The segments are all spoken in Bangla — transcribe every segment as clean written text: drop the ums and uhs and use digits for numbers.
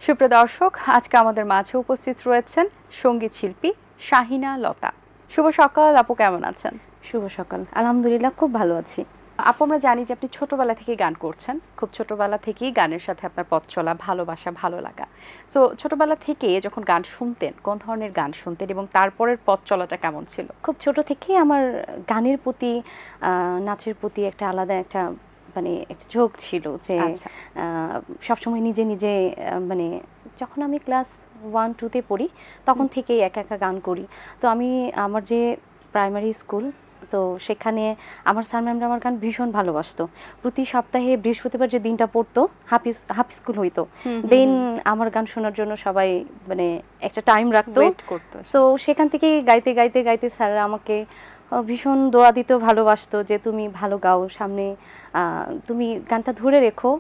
সুপ্রিয় দর্শক, আজকে আমাদের মাঝে উপস্থিত রয়েছেন সঙ্গীত শিল্পী শাহিনা লতা। শুভ সকাল আপু, কেমন আছেন? শুভ সকাল, আলহামদুলিল্লাহ খুব ভালো আছি। আপু, আমরা জানি যে আপনি ছোটবেলা থেকেই গান করছেন, খুব ছোটবেলা থেকেই গানের সাথে আপনার পথ চলা, ভালোবাসা, ভালো লাগা। সো ছোটবেলা থেকে যখন গান শুনতেন, কোন ধরনের গান শুনতেন এবং তারপরের পথ চলাটা কেমন ছিল? খুব ছোট থেকেই আমার গানের প্রতি, নাচের প্রতি একটা আলাদা একটা মানে একটা ঝোঁক ছিল যে সবসময় নিজে নিজে মানে যখন আমি ক্লাস 1-2-তে পড়ি তখন থেকেই একা একা গান করি। তো আমি আমার যে প্রাইমারি স্কুল, তো সেখানে আমার স্যার ম্যামরা আমার গান ভীষণ ভালোবাসতো। প্রতি সপ্তাহে বৃহস্পতিবার যে দিনটা পড়তো, হাফ স্কুল হইতো, দেন আমার গান শোনার জন্য সবাই মানে একটা টাইম রাখতো। সো সেখান থেকে গাইতে গাইতে গাইতে স্যাররা আমাকে ভীষণ দোয়া দিত, ভালোবাসতো যে তুমি ভালো গাও, সামনে তুমি গানটা ধরে রেখো,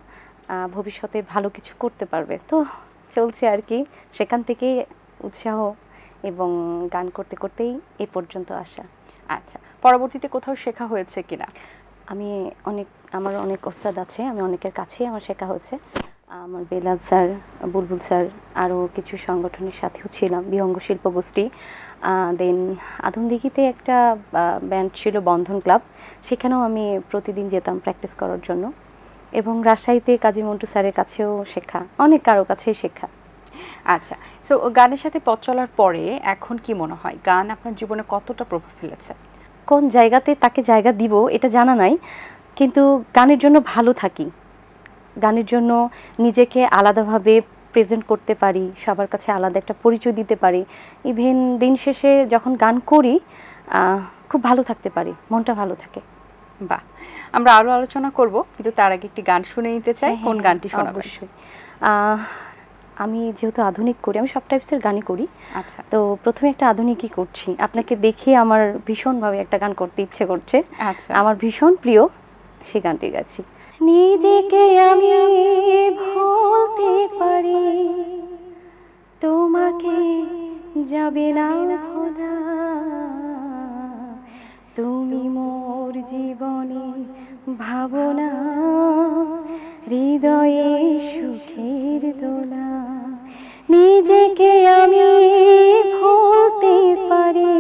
ভবিষ্যতে ভালো কিছু করতে পারবে। তো চলছে আর কি, সেখান থেকেই উৎসাহ এবং গান করতে করতেই এ পর্যন্ত আসা। আচ্ছা, পরবর্তীতে কোথাও শেখা হয়েছে কিনা? আমার অনেক ওস্তাদ আছে, আমি অনেকের কাছেই আমার শেখা হচ্ছে। আমার বেলাল স্যার, বুলবুল স্যার, আরও কিছু সংগঠনের সাথেও ছিলাম, বিহঙ্গ শিল্প গোষ্ঠী। দেন আধুনিকিতে একটা ব্যান্ড ছিল বন্ধন ক্লাব, সেখানেও আমি প্রতিদিন যেতাম প্র্যাকটিস করার জন্য। এবং রাজশাহীতে কাজী মন্টু স্যারের কাছেও শেখা, অনেক কারো কাছেই শেখা। আচ্ছা, সো গানের সাথে পথ চলার পরে এখন কি মনে হয় গান আপনার জীবনে কতটা প্রভাব ফেলেছে? কোন জায়গাতে তাকে জায়গা দিব এটা জানা নাই, কিন্তু গানের জন্য ভালো থাকি, গানের জন্য নিজেকে আলাদাভাবে প্রেজেন্ট করতে পারি, সবার কাছে আলাদা একটা পরিচয় দিতে পারি। ইভেন দিন শেষে যখন গান করি খুব ভালো থাকতে পারি, মনটা ভালো থাকে। বাহ, আমরা আরও আলোচনা করব, কিন্তু তার আগে একটি গান শুনে নিতে চাই। কোন গানটি শোনাবেন? অবশ্যই, আমি যেহেতু আধুনিক করি, আমি সব টাইপসের গানই করি। আচ্ছা, তো প্রথমে একটা আধুনিকই করছি, আপনাকে দেখে আমার ভীষণভাবে একটা গান করতে ইচ্ছে করছে। আচ্ছা, আমার ভীষণ প্রিয় সেই গানটি গাচ্ছি। নিজেকে আমি ভুলতে পারি, তোমাকে যাবে না ভোলা, তুমি মোর জীবনে ভাবনা, হৃদয়ে সুখের দোলা। নিজেকে আমি ভুলতে পারি,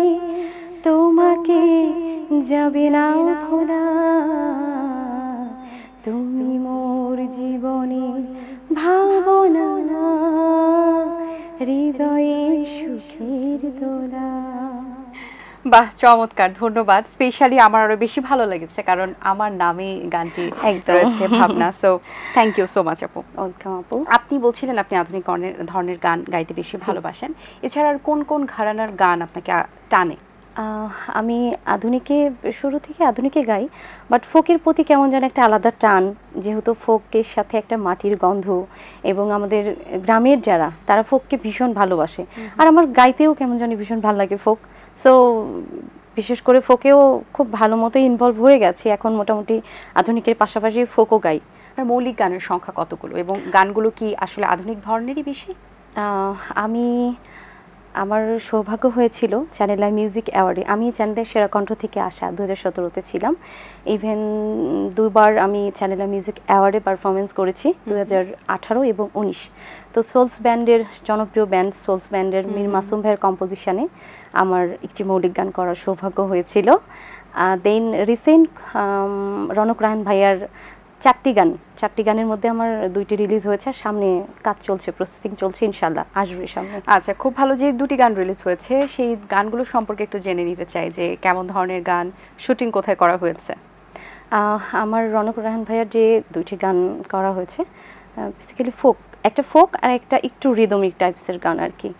তোমাকে যাবে না ভোলা, তুমি মোর জীবনে ভাবনা, হৃদয়ে সুখের দোলা। বাহ, চমৎকার, ধন্যবাদ। স্পেশালি আমার আরো বেশি ভালো লেগেছে কারণ আমার নামে গানটি রয়েছে ভাবনা। So thank you so much আপু। ওয়েলকাম আপু। আপনি বলছিলেন আপনি আধুনিক ধরনের গান গাইতে বেশি ভালোবাসেন, এছাড়া আর কোন কোন ঘরানার গান আপনাকে টানে? আমি আধুনিকে শুরু থেকে আধুনিকে গাই, বাট ফোকের প্রতি কেমন যেন একটা আলাদা টান, যেহেতু ফোকের সাথে একটা মাটির গন্ধ, এবং আমাদের গ্রামের যারা তারা ফোককে ভীষণ ভালোবাসে, আর আমার গাইতেও কেমন যেন ভীষণ ভালো লাগে ফোক। সো বিশেষ করে ফোকেও খুব ভালো মতো ইনভলভ হয়ে গেছি, এখন মোটামুটি আধুনিকের পাশাপাশি ফোকও গাই। আপনার মৌলিক গানের সংখ্যা কতগুলো এবং গানগুলো কি আসলে আধুনিক ধরনেরই বেশি? আমার সৌভাগ্য হয়েছিল চ্যানেল আই মিউজিক অ্যাওয়ার্ডে, আমি চ্যানেলের সেরা কণ্ঠ থেকে আসা 2017-তে ছিলাম। ইভেন দুবার আমি চ্যানেল আই মিউজিক অ্যাওয়ার্ডে পারফরমেন্স করেছি, 2018 এবং 19। তো সোলস ব্যান্ডের, জনপ্রিয় ব্যান্ড সোলস ব্যান্ডের মীর মাসুম ভাইয়ের কম্পোজিশনে আমার একটি মৌলিক গান করার সৌভাগ্য হয়েছিল। দেন রিসেন্ট রনক রায়হান ভাইয়ার 4টি গানের মধ্যে আমার 2টি রিলিজ হয়েছে, সামনে কাজ চলছে, প্রসেসিং চলছে, ইনশাল্লাহ আসবে সামনে। আচ্ছা, খুব ভালো যে 2টি গান রিলিজ হয়েছে, সেই গানগুলো সম্পর্কে একটু জেনে নিতে চাই যে কেমন ধরনের গান, শুটিং কোথায় করা হয়েছে? আমার রনক রায়হান ভাইয়ার যে 2টি গান করা হয়েছে, বেসিক্যালি ফোক, একটা ফোক আর একটা একটু রিদমিক টাইপসের গান আর কি।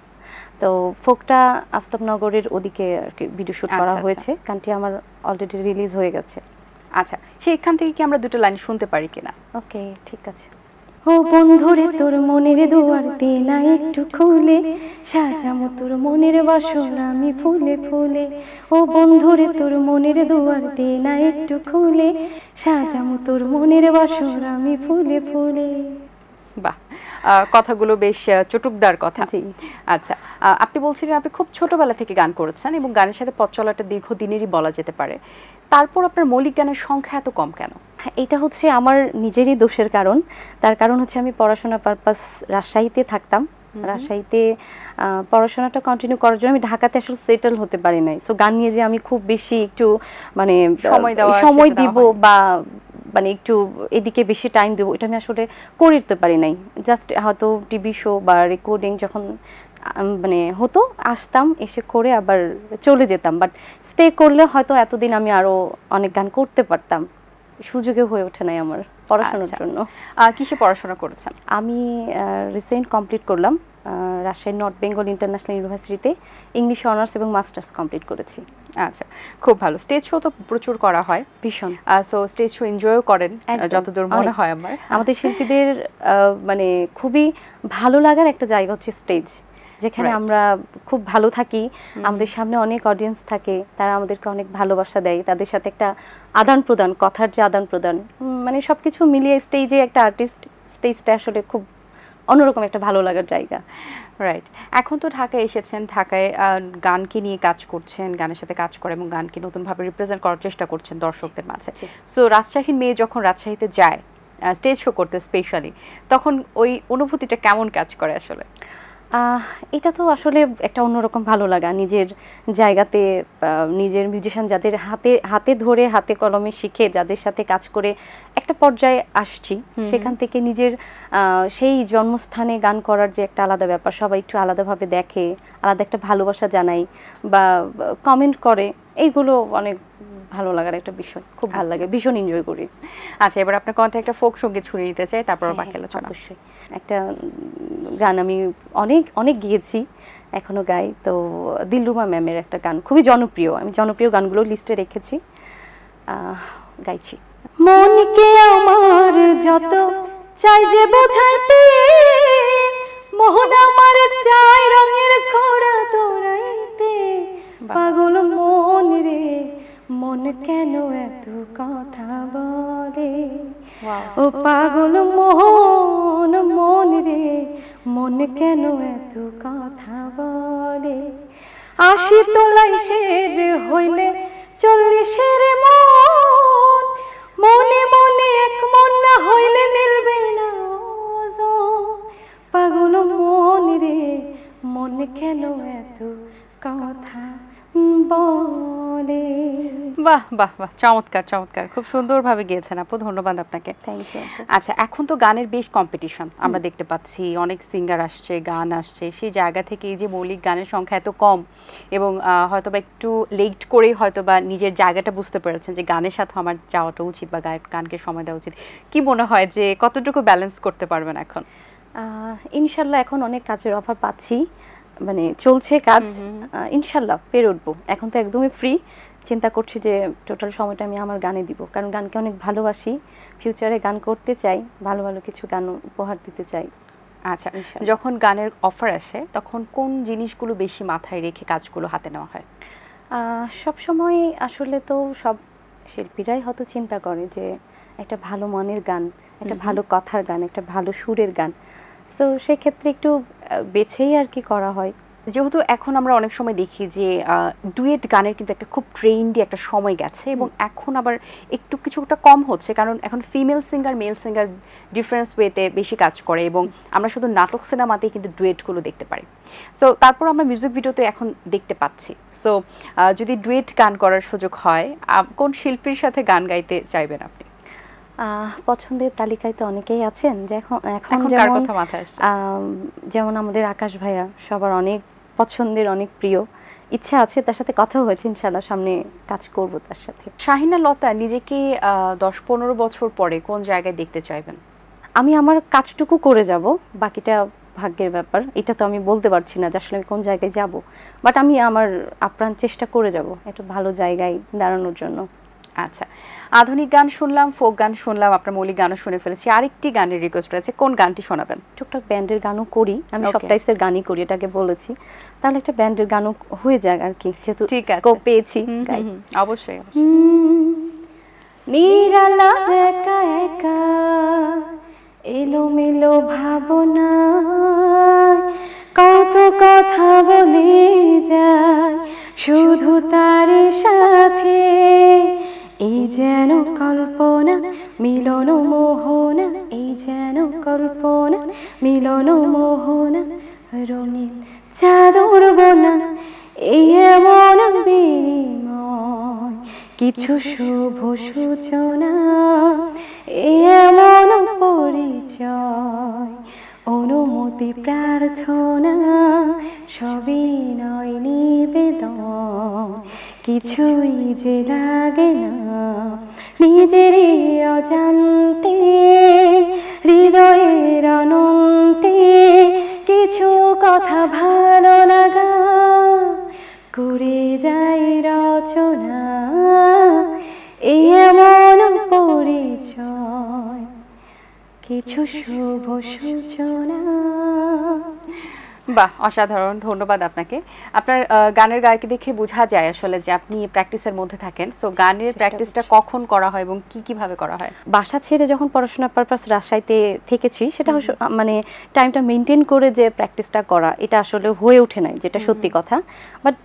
তো ফোকটা আফতাবনগরের ওদিকে আর কি ভিডিও শুট করা হয়েছে, গানটি আমার অলরেডি রিলিজ হয়ে গেছে। আচ্ছা, সেখান থেকে কি আমরা 2টো লাইন শুনতে পারি কিনা? ওকে, ঠিক আছে। ও বন্ধুরে তোর মনের দুয়ার দে না একটু খুলে, সাজামো তোর মনের বাসর আমি ফুলে ফুলে। ও বন্ধুরে তোর মনের দুয়ার দে না একটু খুলে, সাজামো তোর মনের বাসর আমি ফুলে ফুলে। বাহ, কথাগুলো বেশ চটুকদার কথা। আচ্ছা, আপনি বলছিলেন আপনি খুব ছোটবেলা থেকে গান করেছেন এবং গানের সাথে পথ চলাটা দীর্ঘদিনেরই বলা যেতে পারে। তারপর আপনার মৌলিক গানের সংখ্যা এত কম কেন? এটা হচ্ছে আমার নিজেরই দোষের কারণ। তার কারণ হচ্ছে আমি পড়াশোনা পারপাস রাজশাহীতে থাকতাম। রাজশাহীতে পড়াশোনাটা কন্টিনিউ করার জন্য আমি ঢাকাতে আসলে সেটেল হতে পারি নাই। সো গান নিয়ে যে আমি খুব বেশি একটু মানে সময় দিব বা মানে একটু এদিকে বেশি টাইম দেবো, এটা আমি আসলে করে উঠতে পারি নাই। জাস্ট হয়তো টিভি শো বা রেকর্ডিং যখন মানে হতো, আসতাম, এসে করে আবার চলে যেতাম। বাট স্টে করলে হয়তো এতদিন আমি আরো অনেক গান করতে পারতাম। সুযোগে হয়ে ওঠে নাই আমার পড়াশোনার জন্য। কিসে পড়াশোনা করেছেন? আমি রিসেন্ট কমপ্লিট করলাম রাজশাহী নর্থ বেঙ্গল ইন্টারন্যাশনাল ইউনিভার্সিটিতে ইংলিশ অনার্স এবং মাস্টার্স কমপ্লিট করেছি। আচ্ছা, খুব ভালো। স্টেজ শো তো প্রচুর করা হয়, ভীষণ। সো স্টেজ শো এনজয়ও করেন যতদূর মনে হয় আমার। আমাদের শিল্পীদের মানে খুবই ভালো লাগার একটা জায়গা হচ্ছে স্টেজ, যেখানে আমরা খুব ভালো থাকি, আমাদের সামনে অনেক অডিয়েন্স থাকে, তারা আমাদেরকে অনেক ভালোবাসা দেয়, তাদের সাথে একটা আদান প্রদান, কথার যে আদান প্রদান, মানে সবকিছু মিলিয়ে স্টেজে একটা আর্টিস্ট, স্টেজটা আসলে খুব অন্যরকম একটা ভালো লাগার জায়গা। রাইট। এখন তো ঢাকায় এসেছেন, ঢাকায় গানকে নিয়ে কাজ করছেন, গানের সাথে কাজ করে এবং গানকে নতুনভাবে রিপ্রেজেন্ট করার চেষ্টা করছেন দর্শকদের মাঝে। সো রাজশাহীর মেয়ে যখন রাজশাহীতে যায় স্টেজ শো করতে স্পেশালি, তখন ওই অনুভূতিটা কেমন কাজ করে আসলে? এটা তো আসলে একটা অন্যরকম ভালো লাগা, নিজের জায়গাতে নিজের মিউজিশিয়ান যাদের হাতে ধরে হাতে কলমে শিখে যাদের সাথে কাজ করে একটা পর্যায়ে আসছি, সেখান থেকে নিজের সেই জন্মস্থানে গান করার যে একটা আলাদা ব্যাপার, সবাই একটু আলাদাভাবে দেখে, আলাদা একটা ভালোবাসা জানাই বা কমেন্ট করে, এইগুলো অনেক ভালো লাগার একটা বিষয়, খুব ভালো লাগে, ভীষণ এনজয় করি। আচ্ছা, এবার আপনার কণ্ঠে একটা ফোক সঙ্গীত শুনিয়ে দিতে চাই, তারপর বাকি আলোচনা। অবশ্যই। একটা গান আমি অনেক অনেক গেয়েছি, এখনো গাই, তো দিলরুমা ম্যামের একটা গান খুবই জনপ্রিয়, আমি জনপ্রিয় গানগুলো লিস্টে রেখেছি, গাইছি। মনকে আমার যত চাই যে বোঝাইতে, মোহন আমার চাই রঙের খোড়া তোরাইতে, পাগল মন রে মন কেন এত কথা বলে, ও পাগল মোহন মন রে মন কেন এত কথা বলে, ৮০ তোলাই শের হইলে ৪০-এর মন, মনে মনে এক মন না হইলে মিলবে না ওজন, পাগল মন রে মন কেন এত কথা বলে। বাহ বাহ বাহ, চমৎকার চমৎকার, খুব সুন্দরভাবে গেয়েছেন আপু, ধন্যবাদ আপনাকে। Thank you. আচ্ছা, এখন তো গানের বেশ কম্পিটিশন আমরা দেখতে পাচ্ছি, অনেক সিঙ্গার আসছে, গান আসছে, সেই জায়গা থেকে এই যে মৌলিক গানের সংখ্যা এত কম এবং হয়তোবা একটু লেট করে হয়তোবা নিজের জায়গাটা বুঝতে পেরেছেন যে গানের সাথে আমার যাওয়াটা উচিত বা গানকে সময় দেওয়া উচিত, কি মনে হয় যে কতটুকু ব্যালেন্স করতে পারবেন এখন? ইনশাল্লাহ এখন অনেক কাজের অফার পাচ্ছি, মানে চলছে কাজ, ইনশাল্লাহ পেরে উঠবো। এখন তো একদমই ফ্রি, চিন্তা করছি যে টোটাল সময়টা আমি আমার গানে দিব, কারণ গানকে অনেক ভালোবাসি, ফিউচারে গান করতে চাই, ভালো ভালো কিছু গান উপহার দিতে চাই। আচ্ছা, যখন গানের অফার আসে তখন কোন জিনিসগুলো বেশি মাথায় রেখে কাজগুলো হাতে নেওয়া হয়? সব সময় আসলে তো সব শিল্পীরাই হয়তো চিন্তা করে যে একটা ভালো মনের গান, একটা ভালো কথার গান, একটা ভালো সুরের গান, সো সেক্ষেত্রে একটু বেছেই আর কি করা হয়। যেহেতু এখন আমরা অনেক সময় দেখি যে ডুয়েট গানের কিন্তু একটা খুব ট্রেন্ডি একটা সময় গেছে এবং এখন আবার একটু কিছুটা কম হচ্ছে, কারণ এখন female singer mail singer difference ওয়েতে বেশি কাজ করে এবং আমরা শুধু নাটক সিনেমাতেই কিন্তু ডুয়েটগুলো দেখতে পারি। সো তারপর আমরা মিউজিক ভিডিওতে এখন দেখতে পাচ্ছি। সো যদি ডুয়েট গান করার সুযোগ হয়, কোন শিল্পীর সাথে গান গাইতে চাইবেন আপনি? পছন্দের তালিকায় তো অনেকেই আছেন, এখন যেমন আমাদের আকাশ ভাইয়া সবার অনেক পছন্দের, অনেক প্রিয়, ইচ্ছা আছে, তার সাথে কথা হয়েছে, ইনশাআল্লাহ সামনে কাজ করব তার সাথে। শাহিনা লতা নিজেকে ১০-১৫ বছর পরে কোন জায়গায় দেখতে চাইবেন? আমি আমার কাজটুকু করে যাব, বাকিটা ভাগ্যের ব্যাপার, এটা তো আমি বলতে পারছি না যে আসলে আমি কোন জায়গায় যাব, বাট আমি আমার আপ্রাণ চেষ্টা করে যাব একটা ভালো জায়গায় দাঁড়ানোর জন্য। আচ্ছা, আধুনিক গান শুনলাম, ফোক গান শুনলাম, আপনার মৌলিক গানও শুনে ফেলেছি, আরেকটি গানের রিকোয়েস্ট রয়েছে, কোন গানটি শোনাবেন? টুকটাক ব্যান্ডের গানও করি আমি, সব টাইপসের গানই করি, এটাকে বলেছি, তাহলে একটা ব্যান্ডের গানও হয়ে যাক আর কি, যেহেতু স্কোপ পেয়েছি। অবশ্যই। নিরালা একা একা এলোমেলো ভাবনা, কত কথা বলে যায় শুধু তার সাথে, এই যেন কল্পনা মিলন মোহনা, এই যেন কল্পনা মিলন মোহনা, রঙিন চাদর বোনা এই এমন বিনিময়, কিছু শুভ সূচনা এই এমন পরিচয়, অনুমতি প্রার্থনা সবই নয় নিবেদন, কিছুই যে লাগে না নিজেরই অজান্তে, হৃদয়ের অনন্তে কিছু কথা ভালো লাগা করে যাই রচনা, এই এমন পরিচয়, কিছু শুভ সূচনা। বাহ, অসাধারণ, ধন্যবাদ আপনাকে। আপনার গানের গায়কি দেখে বোঝা যায় আসলে যে আপনি প্র্যাকটিসের মধ্যে থাকেন। সো গানের প্র্যাকটিসটা কখন করা হয় এবং কিভাবে করা হয়? বাসা ছেড়ে যখন পড়াশোনার পারপাস রাজশাহীতে থেকেছি, সেটা মানে টাইমটা মেনটেন করে যে প্র্যাকটিসটা করা, এটা আসলে হয়ে ওঠে নাই, যেটা সত্যি কথা। বাট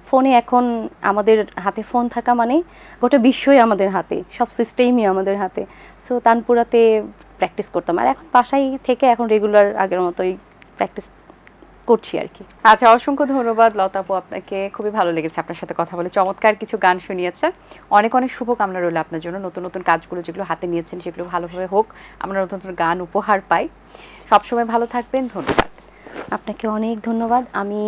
ফোনে এখন আমাদের হাতে ফোন থাকা মানে গোটা বিশ্বই আমাদের হাতে, সব সিস্টেমই আমাদের হাতে। সো তানপুরাতে প্র্যাকটিস করতাম, আর এখন বাসায় থেকে এখন রেগুলার আগের মতোই প্র্যাকটিস করছি আর কি। আচ্ছা, অসংখ্য ধন্যবাদ লতা আপু আপনাকে। খুবই ভালো লেগেছে আপনার সাথে কথা বলে, চমৎকার কিছু গান শুনিয়েছেন। অনেক অনেক শুভকামনা রইল আপনার জন্য। নতুন নতুন কাজগুলো যেগুলো হাতে নিয়েছেন সেগুলো ভালোভাবে হোক, আমরা নতুন নতুন গান উপহার পাই। সবসময় ভালো থাকবেন, ধন্যবাদ। আপনাকে অনেক ধন্যবাদ। আমি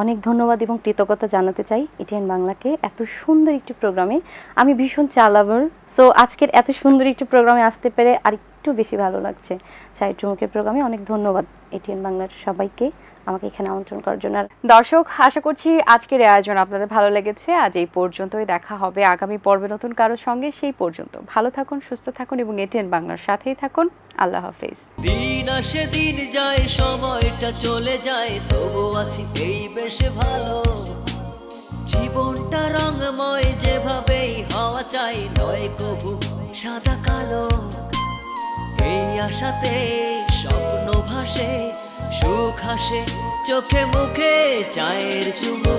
অনেক ধন্যবাদ এবং কৃতজ্ঞতা জানাতে চাই এটিএন বাংলাকে, এত সুন্দর একটি প্রোগ্রামে। আমি ভীষণ চালাভার, সো আজকের এত সুন্দর একটি প্রোগ্রামে আসতে পেরে আর একটু বেশি ভালো লাগছে। শাহিদ চুমুকের প্রোগ্রামে অনেক ধন্যবাদ এটিএন বাংলার সবাইকে আমাকে এখানে আমন্ত্রণ করার জন্য। দর্শক, আশা করছি আজকের আয়োজন আপনাদের ভালো লেগেছে। আজ এই পর্যন্তই, দেখা হবে আগামী পর্বে নতুন কারোর সঙ্গে। সেই পর্যন্ত ভালো থাকুন, সুস্থ থাকুন এবং এটিএন বাংলার সাথেই থাকুন। আল্লাহ হাফেজ। দিন আসে দিন যায়, সময়টা চলে যায়, তবু আছি এই বেশ ভালো। জীবনটা রঙময়, যেভাবেই হওয়া চাই, নয় কভু সাদা কালো। এই আশাতে স্বপ্ন ভাসে, সুখ হাসে চোখে মুখে, চায়ের চুমুক